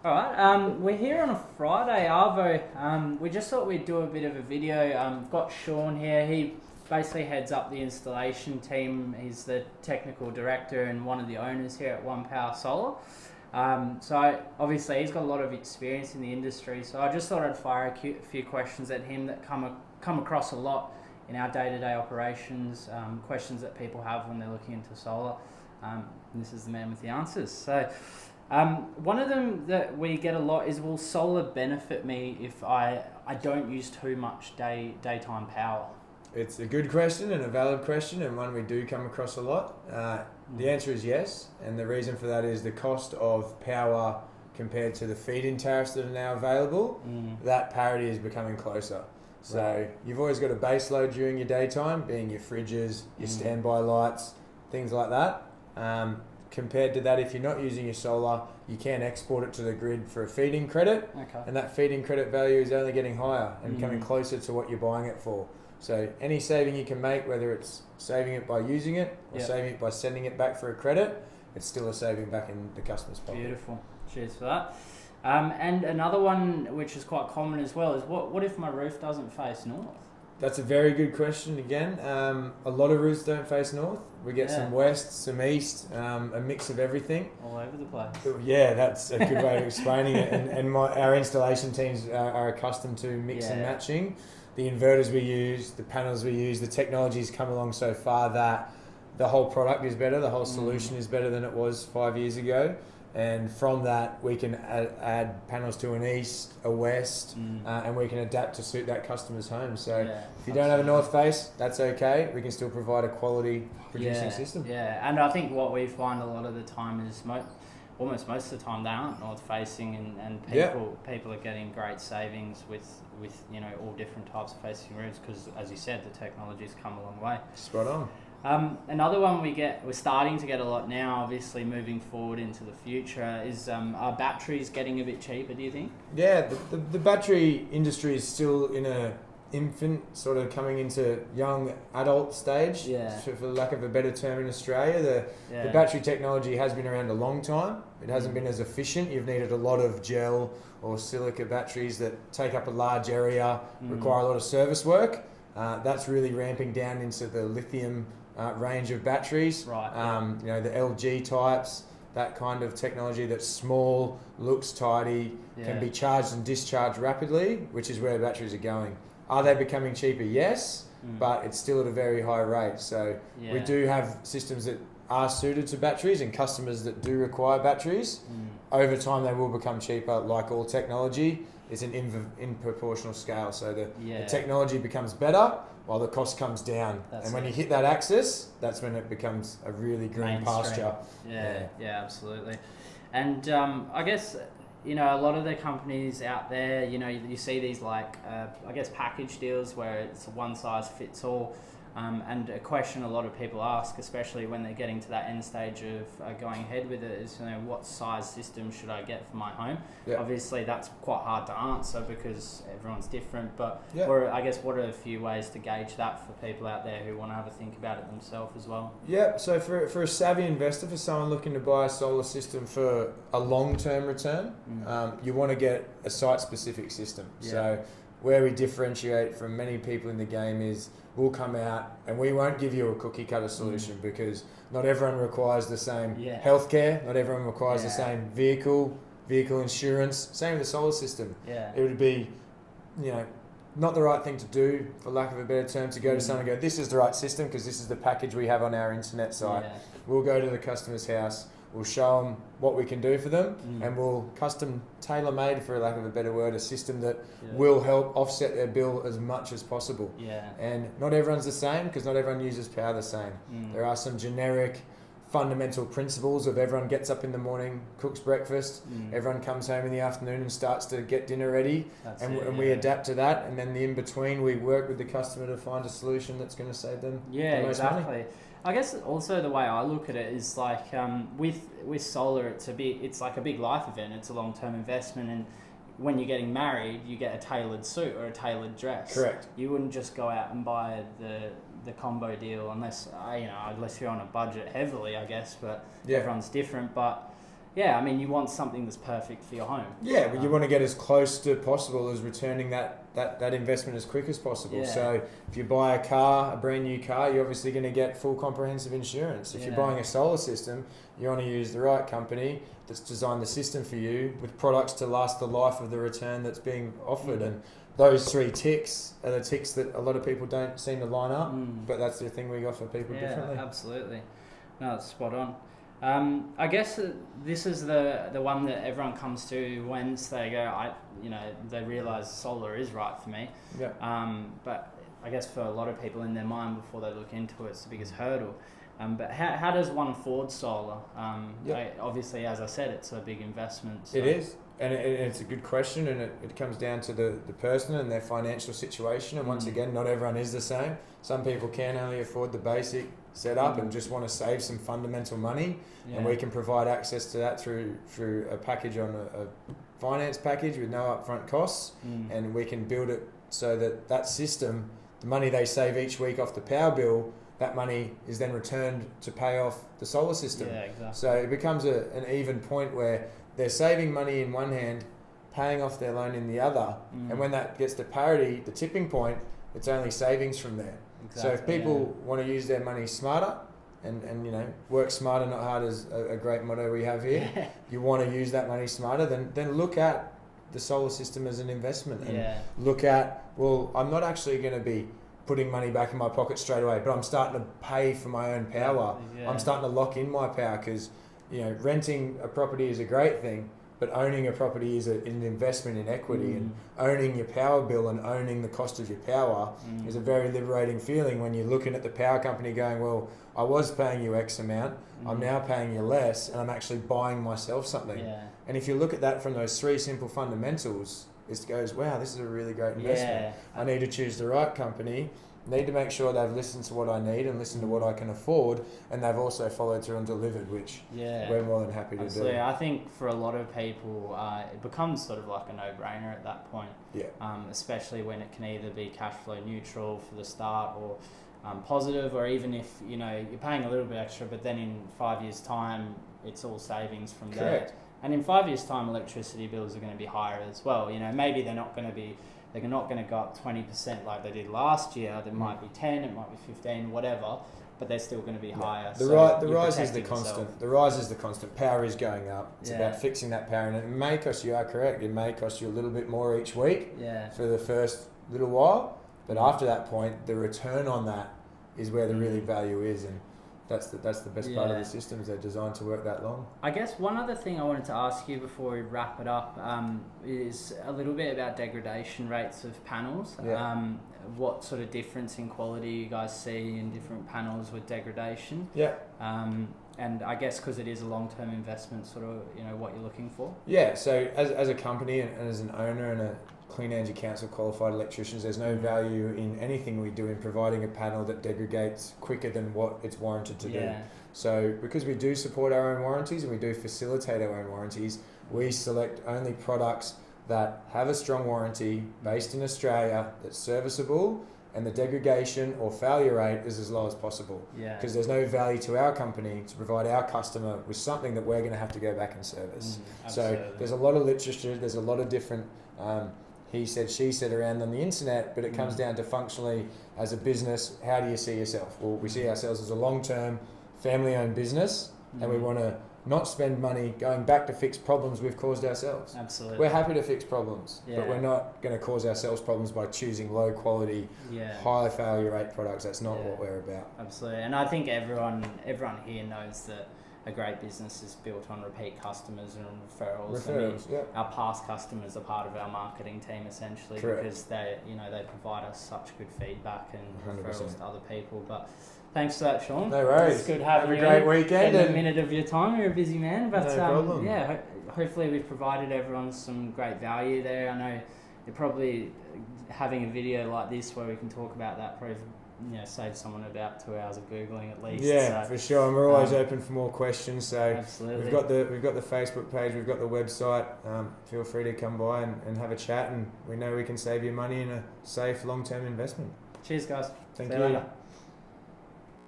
All right, we're here on a Friday, Arvo. We just thought we'd do a bit of a video. Got Sean here. He basically heads up the installation team. He's the technical director and one of the owners here at One Power Solar. So obviously he's got a lot of experience in the industry. So I just thought I'd fire a few questions at him that come across a lot in our day-to-day operations. Questions that people have when they're looking into solar. And this is the man with the answers. So. One of them that we get a lot is, will solar benefit me if I don't use too much daytime power? It's a good question and a valid question, and one we do come across a lot. The answer is yes, and the reason for that is the cost of power compared to the feed-in tariffs that are now available, that parity is becoming closer. So you've always got a base load during your daytime, being your fridges, your standby lights, things like that. Compared to that, if you're not using your solar, you can export it to the grid for a feed-in credit, and that feed-in credit value is only getting higher and coming closer to what you're buying it for. So any saving you can make, whether it's saving it by using it or saving it by sending it back for a credit, it's still a saving back in the customer's pocket. Beautiful. Cheers for that. And another one which is quite common as well is, what if my roof doesn't face north? That's a very good question again. A lot of roofs don't face north. We get some west, some east, a mix of everything. All over the place. Yeah, that's a good way of explaining it. And our installation teams are accustomed to mix and matching. The inverters we use, the panels we use, the technology's come along so far that the whole product is better, the whole solution is better than it was 5 years ago. And from that, we can add panels to an east, a west, and we can adapt to suit that customer's home. So if you don't have a north face, that's okay. We can still provide a quality producing system. Yeah, and I think what we find a lot of the time is almost most of the time they aren't north facing, and people are getting great savings with all different types of facing roofs, because as you said, the technology's come a long way. Spot on. Another one we're starting to get a lot now, obviously moving forward into the future, is are batteries getting a bit cheaper, do you think? Yeah, the battery industry is still in a infant, sort of coming into young adult stage, for lack of a better term in Australia. The battery technology has been around a long time. It hasn't been as efficient. You've needed a lot of gel or silica batteries that take up a large area, require a lot of service work. That's really ramping down into the lithium range of batteries, the LG types, that kind of technology that's small, looks tidy, can be charged and discharged rapidly, which is where batteries are going. Are they becoming cheaper? Yes, but it's still at a very high rate. So we do have systems that are suited to batteries and customers that do require batteries. Over time, they will become cheaper, like all technology. It's an in proportional scale. So the technology becomes better while the cost comes down. When you hit that axis, that's when it becomes a really green pasture. Yeah, absolutely. And I guess, a lot of the companies out there, you see these package deals where it's a one size fits all. And a question a lot of people ask, especially when they're getting to that end stage of going ahead with it, is what size system should I get for my home? Obviously that's quite hard to answer because everyone's different, but what are a few ways to gauge that for people out there who want to have a think about it themselves as well? So for a savvy investor, for someone looking to buy a solar system for a long-term return, you want to get a site-specific system. So where we differentiate from many people in the game is we'll come out and we won't give you a cookie cutter solution, because not everyone requires the same healthcare, not everyone requires the same vehicle insurance, same with the solar system. It would be, not the right thing to do, for lack of a better term, to go to someone and go, this is the right system because this is the package we have on our internet site. We'll go to the customer's house, we'll show them what we can do for them, and we'll custom tailor-made, for lack of a better word, a system that will help offset their bill as much as possible. And not everyone's the same, because not everyone uses power the same. There are some generic fundamental principles of everyone gets up in the morning, cooks breakfast, everyone comes home in the afternoon and starts to get dinner ready, and we adapt to that, and then the in-between we work with the customer to find a solution that's going to save them the most money. I guess also the way I look at it is with solar, it's like a big life event. It's a long-term investment, and when you're getting married, you get a tailored suit or a tailored dress. Correct. You wouldn't just go out and buy the combo deal unless you're on a budget heavily, I guess. But everyone's different. But yeah, I mean, you want something that's perfect for your home. Yeah, but you want to get as close to possible as returning that investment as quick as possible. Yeah. So if you buy a brand new car, you're obviously going to get full comprehensive insurance. If you're buying a solar system, you want to use the right company that's designed the system for you with products to last the life of the return that's being offered. And those 3 ticks are the ticks that a lot of people don't seem to line up, but that's the thing we offer people differently. Yeah, absolutely. No, it's spot on. I guess this is the one that everyone comes to once they go, they realise solar is right for me. Yeah. But I guess for a lot of people in their mind before they look into it, it's the biggest hurdle. But how does one afford solar? Obviously, as I said, it's a big investment. So. It is. And it's a good question, and it comes down to the person and their financial situation. And once again, not everyone is the same. Some people can only afford the basic setup and just want to save some fundamental money, and we can provide access to that through a package on a finance package with no upfront costs, and we can build it so that system, the money they save each week off the power bill, that money is then returned to pay off the solar system. Yeah, exactly. So it becomes an even point where they're saving money in one hand, paying off their loan in the other, and when that gets to parity, the tipping point, it's only savings from there. Exactly, so if people want to use their money smarter, and work smarter, not harder is a great motto we have here. You want to use that money smarter, then look at the solar system as an investment, and look at, well, I'm not actually going to be putting money back in my pocket straight away, but I'm starting to pay for my own power. I'm starting to lock in my power, because renting a property is a great thing, but owning a property is an investment in equity, and owning your power bill and owning the cost of your power is a very liberating feeling when you're looking at the power company going, well, I was paying you X amount, I'm now paying you less, and I'm actually buying myself something. And if you look at that from those 3 simple fundamentals, it goes, wow, this is a really great investment. I need to choose the right company, need to make sure they've listened to what I need and listened to what I can afford, and they've also followed through and delivered, which we're more than happy to do. I think for a lot of people, it becomes sort of like a no-brainer at that point. Especially when it can either be cash flow neutral for the start, or positive, or even if you're paying a little bit extra, but then in 5 years' time, it's all savings from there. And in 5 years' time, electricity bills are going to be higher as well. Maybe they're not going to go up 20% like they did last year. There might be 10, it might be 15, whatever, but they're still going to be higher. The rise is the constant. The rise is the constant. Power is going up. It's about fixing that power, and it may cost you. Are correct. It may cost you a little bit more each week for the first little while, but after that point, the return on that is where the really value is, and that's the best part of the systems. They're designed to work that long. I guess one other thing I wanted to ask you before we wrap it up is a little bit about degradation rates of panels. What sort of difference in quality you guys see in different panels with degradation? And I guess because it is a long-term investment, sort of what you're looking for. So as a company and as an owner and a Clean Energy Council qualified electricians, there's no value in anything we do in providing a panel that degrades quicker than what it's warranted to do. So because we do support our own warranties and we do facilitate our own warranties, we select only products that have a strong warranty based in Australia, that's serviceable, and the degradation or failure rate is as low as possible. Because there's no value to our company to provide our customer with something that we're going to have to go back and service. So there's a lot of literature, there's a lot of different he said, she said around on the internet, but it comes down to functionally as a business, how do you see yourself? Well, we see ourselves as a long-term family-owned business, and we want to not spend money going back to fix problems we've caused ourselves. Absolutely. We're happy to fix problems, but we're not going to cause ourselves problems by choosing low-quality, high failure rate products. That's not what we're about. Absolutely. And I think everyone here knows that a great business is built on repeat customers and referrals. Our past customers are part of our marketing team essentially, because they provide us such good feedback and 100%. Referrals to other people. But thanks for that, Sean. No worries. It's good having you. Have a great weekend. A minute of your time. You're a busy man, but no problem. Hopefully we've provided everyone some great value there. I know you're probably having a video like this where we can talk about that probably save someone about 2 hours of Googling at least. For sure. And we're always open for more questions. So absolutely. we've got the Facebook page, we've got the website. Feel free to come by and have a chat, and we know we can save you money in a safe long-term investment. Cheers, guys. Thank See you. Later.